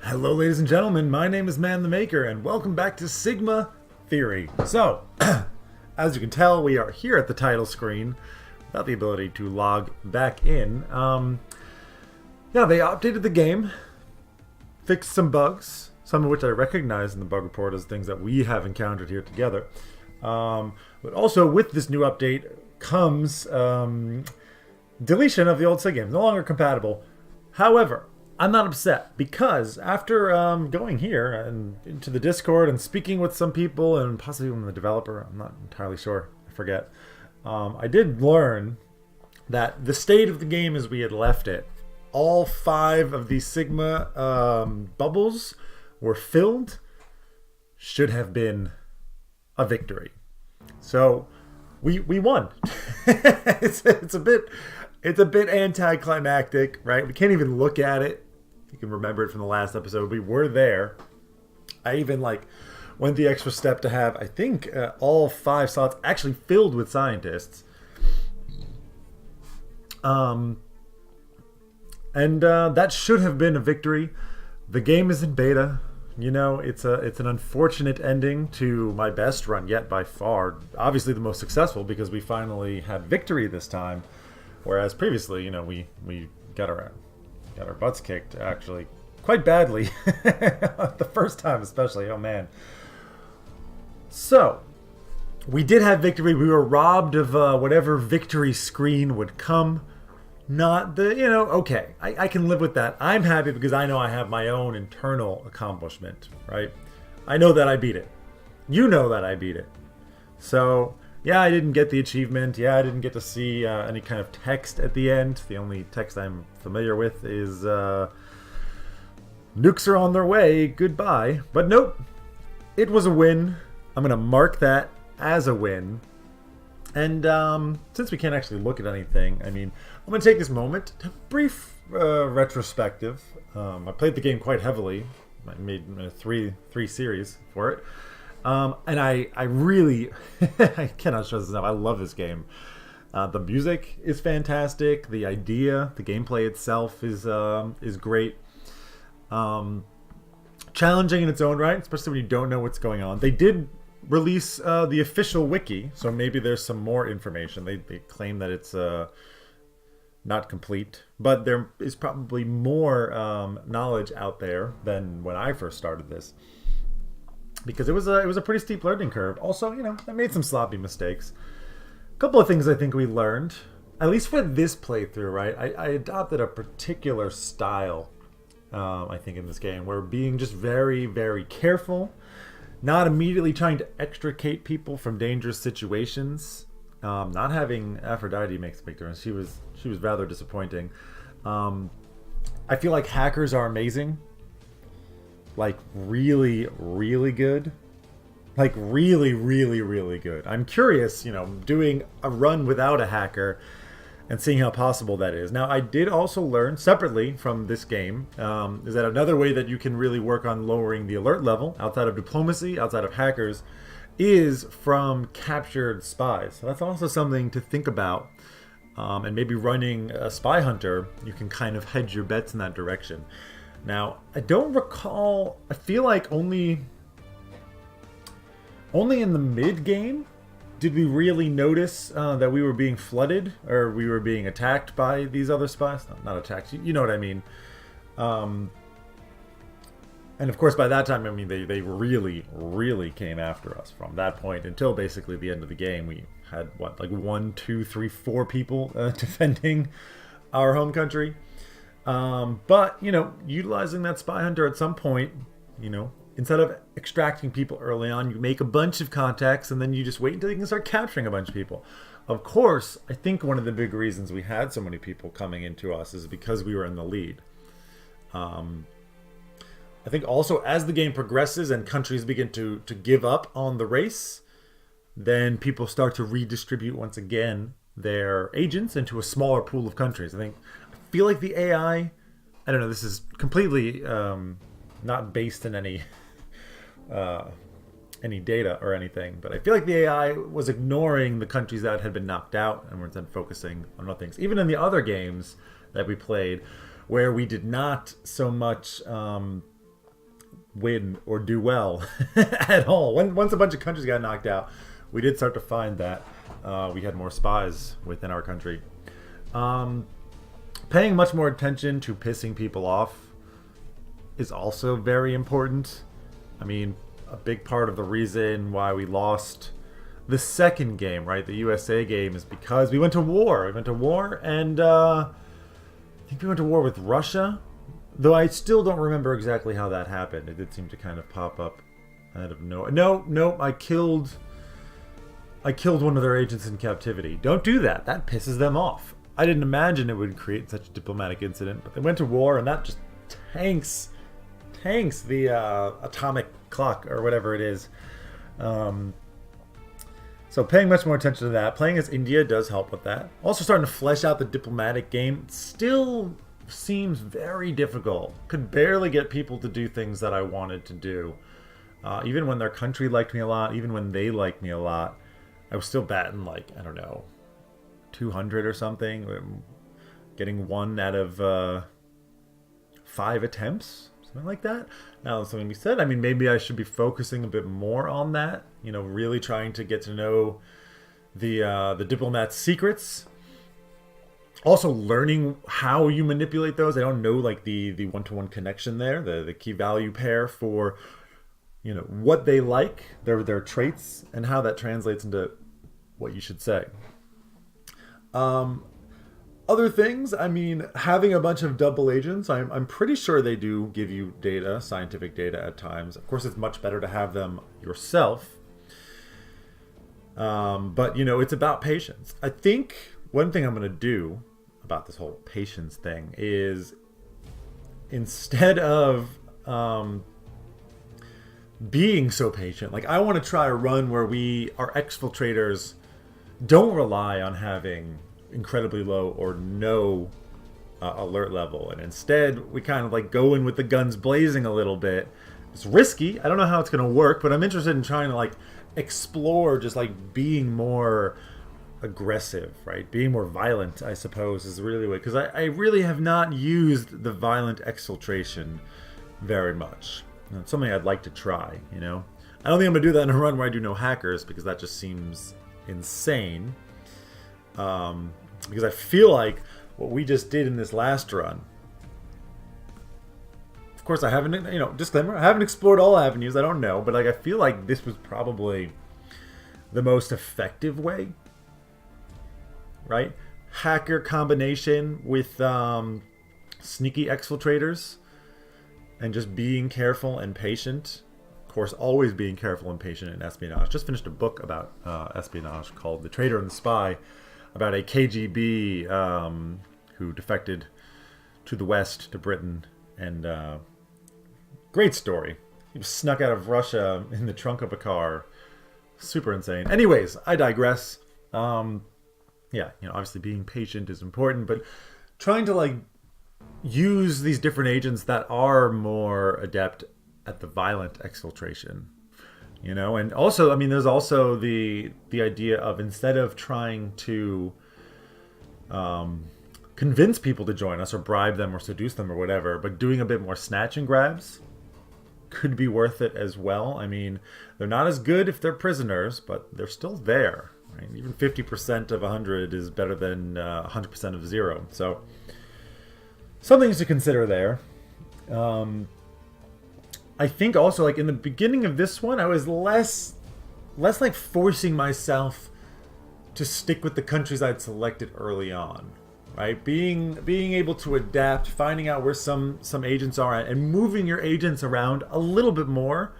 Hello, ladies and gentlemen. My name is Man the Maker, and welcome back to Sigma Theory. So, as you can tell, we are here at the title screen without the ability to log back in. Yeah, they updated the game, fixed some bugs, some of which I recognize in the bug report as things that we have encountered here together. But also, with this new update comes deletion of the old SIG games, no longer compatible. However, I'm not upset because after going here and into the Discord and speaking with some people and possibly even the developer, I'm not entirely sure, I forget, I did learn that the state of the game as we had left it, all 5 of the Sigma bubbles were filled, should have been a victory. So we won. It's a bit anticlimactic, right? We can't even look at it. You can remember it from the last episode. We were there. I even went the extra step to have, I think, all 5 slots actually filled with scientists. And that should have been a victory. The game is in beta. You know, it's an unfortunate ending to my best run yet by far. Obviously the most successful because we finally had victory this time. Whereas previously, you know, we got our butts kicked, actually, quite badly. The first time especially, oh man. So, we did have victory. We were robbed of whatever victory screen would come. Not the, okay, I can live with that. I'm happy because I know I have my own internal accomplishment, right? I know that I beat it. You know that I beat it. So, yeah, I didn't get the achievement. Yeah, I didn't get to see any kind of text at the end. The only text I'm familiar with is nukes are on their way, goodbye. But nope, it was a win. I'm going to mark that as a win. And since we can't actually look at anything, I mean, I'm going to take this moment to brief retrospective. I played the game quite heavily. I made three series for it. And I really, I cannot stress this enough. I love this game. The music is fantastic. The idea, the gameplay itself is great. Challenging in its own right, especially when you don't know what's going on. They did release the official wiki, so maybe there's some more information. They claim that it's not complete, but there is probably more knowledge out there than when I first started this. Because it was a pretty steep learning curve. Also, I made some sloppy mistakes. A couple of things I think we learned, at least for this playthrough, right? I adopted a particular style, I think, in this game, where being just very, very careful, not immediately trying to extricate people from dangerous situations. Not having Aphrodite makes a big difference. She was rather disappointing. I feel like hackers are amazing. Like, really, really good. Like, really, really, really good. I'm curious, doing a run without a hacker and seeing how possible that is. Now, I did also learn, separately from this game, is that another way that you can really work on lowering the alert level, outside of diplomacy, outside of hackers, is from captured spies. So that's also something to think about. And maybe running a spy hunter, you can kind of hedge your bets in that direction. Now, I don't recall, I feel like only in the mid-game did we really notice that we were being flooded or we were being attacked by these other spies. No, not attacked, you know what I mean. And of course, by that time, I mean, they really, really came after us from that point until basically the end of the game. We had, 1, 2, 3, 4 people defending our home country. But, utilizing that spy hunter at some point, instead of extracting people early on, you make a bunch of contacts and then you just wait until you can start capturing a bunch of people. Of course, I think one of the big reasons we had so many people coming into us is because we were in the lead. I think also as the game progresses and countries begin to give up on the race, then people start to redistribute once again their agents into a smaller pool of countries. I feel like the AI, I don't know, this is completely not based in any data or anything, but I feel like the AI was ignoring the countries that had been knocked out and was then focusing on other things. Even in the other games that we played, where we did not so much win or do well at all. Once a bunch of countries got knocked out, we did start to find that we had more spies within our country. Paying much more attention to pissing people off is also very important. I mean, a big part of the reason why we lost the second game, right, the USA game, is because we went to war. We went to war, and I think we went to war with Russia, though I still don't remember exactly how that happened. It did seem to kind of pop up out of nowhere. No, I killed one of their agents in captivity. Don't do that. That pisses them off. I didn't imagine it would create such a diplomatic incident, but they went to war, and that just tanks the atomic clock or whatever it is. So paying much more attention to that. Playing as India does help with that. Also starting to flesh out the diplomatic game. Still seems very difficult. Could barely get people to do things that I wanted to do. Even when their country liked me a lot, even when they liked me a lot, I was still batting like, I don't know, 200 or something. Getting 1 out of 5 attempts. Something like that. Now, that's something we said. I mean, maybe I should be focusing a bit more on that. You know, really trying to get to know the diplomat's secrets. Also, learning how you manipulate those. I don't know, like the one-to-one connection there, the key value pair for, you know, what they like, their traits, and how that translates into what you should say. Other things, I mean, having a bunch of double agents, I'm pretty sure they do give you data, scientific data at times. Of course, it's much better to have them yourself. But, you know, it's about patience. I think one thing I'm going to do about this whole patience thing is, instead of being so patient, like, I want to try a run where our exfiltrators don't rely on having incredibly low or no alert level, and instead we kind of like go in with the guns blazing a little bit. It's risky. I don't know how it's going to work, but I'm interested in trying to like explore just like being more aggressive, right? Being more violent, I suppose, is really what, because I really have not used the violent exfiltration very much. It's something I'd like to try, you know? I don't think I'm going to do that in a run where I do no hackers, because that just seems insane. Because I feel like what we just did in this last run, of course I haven't, you know, disclaimer, I haven't explored all avenues, I don't know, but like I feel like this was probably the most effective way, right? Hacker combination with sneaky exfiltrators, and just being careful and patient. Of course, always being careful and patient in espionage. Just finished a book about espionage called The Traitor and the Spy, about a KGB who defected to the West, to Britain, and great story. He was snuck out of Russia in the trunk of a car. Super insane. Anyways, I digress. Yeah, you know, obviously being patient is important, but trying to like use these different agents that are more adept at the violent exfiltration. You know, and also, I mean, there's also the idea of, instead of trying to convince people to join us or bribe them or seduce them or whatever, but doing a bit more snatch and grabs could be worth it as well. I mean, they're not as good if they're prisoners, but they're still there. Right? Even 50% of 100 is better than 100% of 0. So, some things to consider there. I think also, like, in the beginning of this one, I was less like forcing myself to stick with the countries I'd selected early on, right? Being able to adapt, finding out where some agents are at, and moving your agents around a little bit more.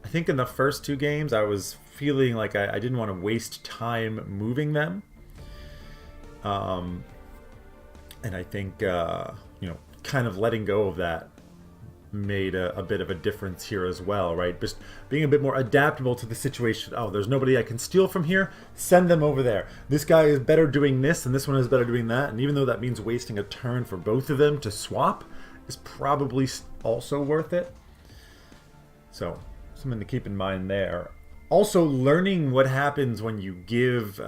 I think in the first 2 games, I was feeling like I didn't want to waste time moving them. And I think, you know, kind of letting go of that made a bit of a difference here as well, right? Just being a bit more adaptable to the situation. Oh, there's nobody I can steal from here, send them over there. This guy is better doing this, and this one is better doing that. And even though that means wasting a turn for both of them to swap, is probably also worth it. So, something to keep in mind there. Also, learning what happens when you give...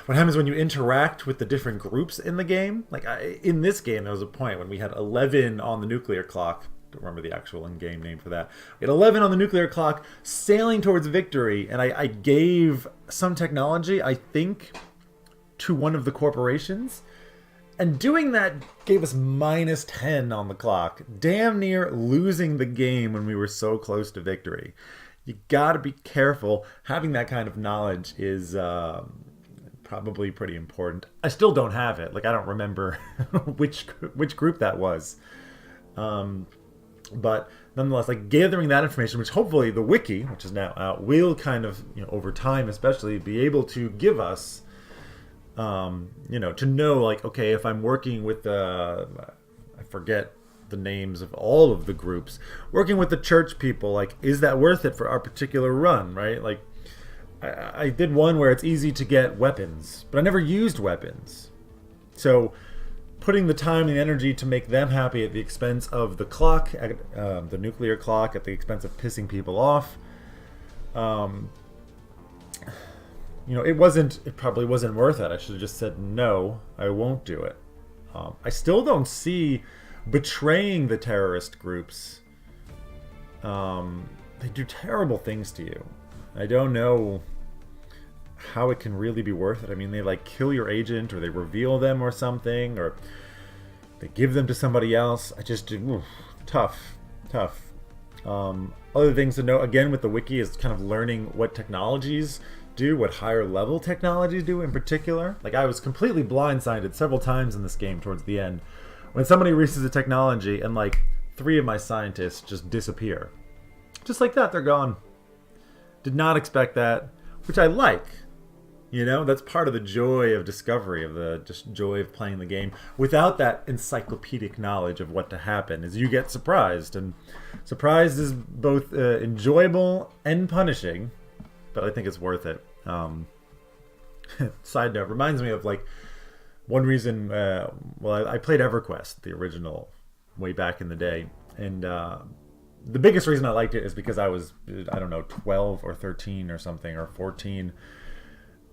what happens when you interact with the different groups in the game. Like, in this game, there was a point when we had 11 on the nuclear clock, don't remember the actual in-game name for that. We had 11 on the nuclear clock, sailing towards victory, and I gave some technology, I think, to one of the corporations. And doing that gave us -10 on the clock, damn near losing the game when we were so close to victory. You gotta be careful. Having that kind of knowledge is probably pretty important. I still don't have it. Like, I don't remember which group that was. But nonetheless, like, gathering that information, which hopefully the wiki, which is now out, will kind of, over time especially, be able to give us, to know, like, okay, if I'm working with I forget the names of all of the groups, working with the church people, like, is that worth it for our particular run, right? Like, I did one where it's easy to get weapons, but I never used weapons. So putting the time and energy to make them happy at the expense of the clock, the nuclear clock, at the expense of pissing people off, it probably wasn't worth it. I should have just said, no, I won't do it. I still don't see betraying the terrorist groups. They do terrible things to you. I don't know how it can really be worth it. I mean, they like kill your agent, or they reveal them or something, or they give them to somebody else. I just do tough. Other things to know, again, with the wiki is kind of learning what technologies do, what higher level technologies do in particular. Like, I was completely blindsided several times in this game towards the end when somebody reaches a technology and like 3 of my scientists just disappear. Just like that, they're gone. Did not expect that, which I like. That's part of the joy of discovery, of the just joy of playing the game. Without that encyclopedic knowledge of what to happen, is you get surprised. And surprise is both enjoyable and punishing, but I think it's worth it. Side note, reminds me of like one reason, I played EverQuest, the original, way back in the day. And the biggest reason I liked it is because I was, 12 or 13 or something, or 14.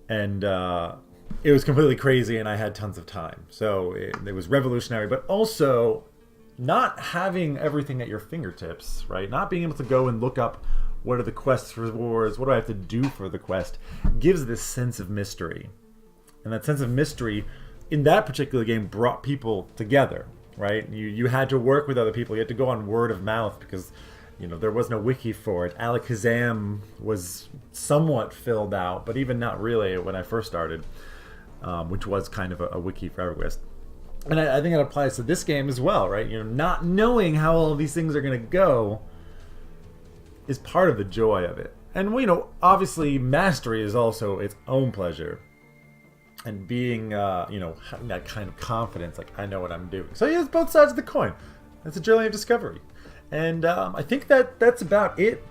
And it was completely crazy, and I had tons of time. So it was revolutionary, but also not having everything at your fingertips, right? Not being able to go and look up what are the quest rewards, what do I have to do for the quest, gives this sense of mystery. And that sense of mystery in that particular game brought people together, right? You had to work with other people. You had to go on word of mouth because there was no wiki for it. Alakazam was somewhat filled out, but even not really when I first started, which was kind of a wiki for EverQuest. And I think it applies to this game as well, right? Not knowing how all these things are going to go is part of the joy of it. And, obviously mastery is also its own pleasure. And being, having that kind of confidence, like, I know what I'm doing. So, it's both sides of the coin. That's a journey of discovery. And I think that's about it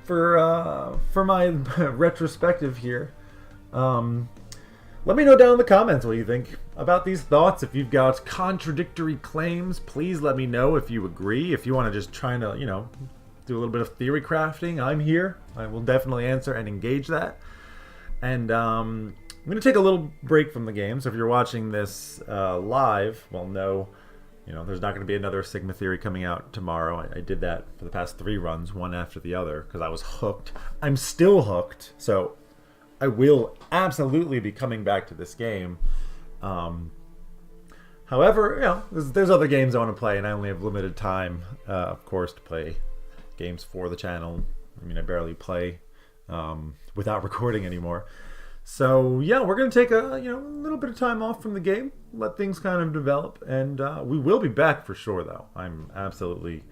for my retrospective here. Let me know down in the comments what you think about these thoughts. If you've got contradictory claims, please let me know if you agree. If you want to just try to, do a little bit of theory crafting, I'm here. I will definitely answer and engage that. And I'm going to take a little break from the game. So if you're watching this live, no. There's not going to be another Sigma Theory coming out tomorrow. I did that for the past 3 runs, one after the other, because I was hooked. I'm still hooked, so I will absolutely be coming back to this game. However, there's other games I want to play, and I only have limited time, of course, to play games for the channel. I mean, I barely play without recording anymore. So yeah, we're gonna take a little bit of time off from the game, let things kind of develop, and we will be back for sure. Though I'm absolutely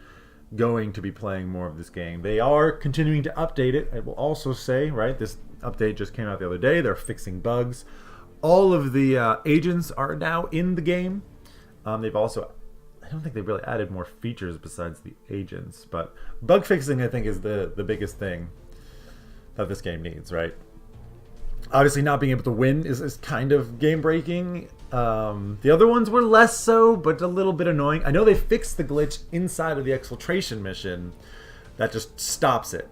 going to be playing more of this game. They are continuing to update it. I will also say, right, this update just came out the other day. They're fixing bugs. All of the agents are now in the game. They've also, I don't think they've really added more features besides the agents, but bug fixing I think is the biggest thing that this game needs, right? Obviously, not being able to win is kind of game-breaking. The other ones were less so, but a little bit annoying. I know they fixed the glitch inside of the exfiltration mission that just stops it.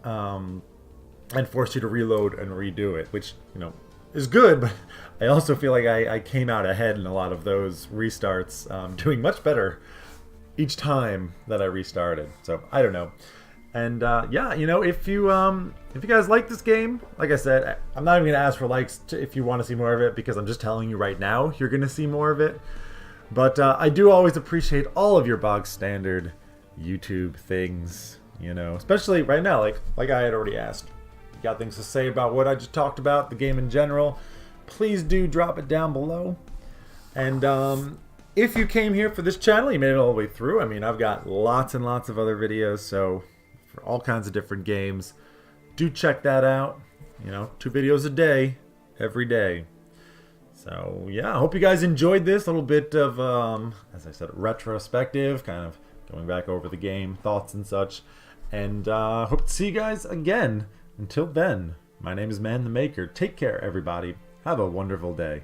And forced you to reload and redo it, which, is good, but I also feel like I came out ahead in a lot of those restarts, doing much better each time that I restarted. So I don't know. And yeah, you know, if you guys like this game, like I said, I'm not even gonna ask for likes if you want to see more of it, because I'm just telling you right now you're gonna see more of it. But I do always appreciate all of your bog standard YouTube things, you know, especially right now, like I had already asked. You got things to say about what I just talked about, the game in general, please do drop it down below. And if you came here for this channel, you made it all the way through. I mean, I've got lots and lots of other videos, so for all kinds of different games, do check that out. You know, 2 videos a day, every day. So yeah, I hope you guys enjoyed this little bit of, as I said, retrospective, kind of going back over the game, thoughts and such. And hope to see you guys again. Until then, my name is Man the Maker. Take care, everybody. Have a wonderful day.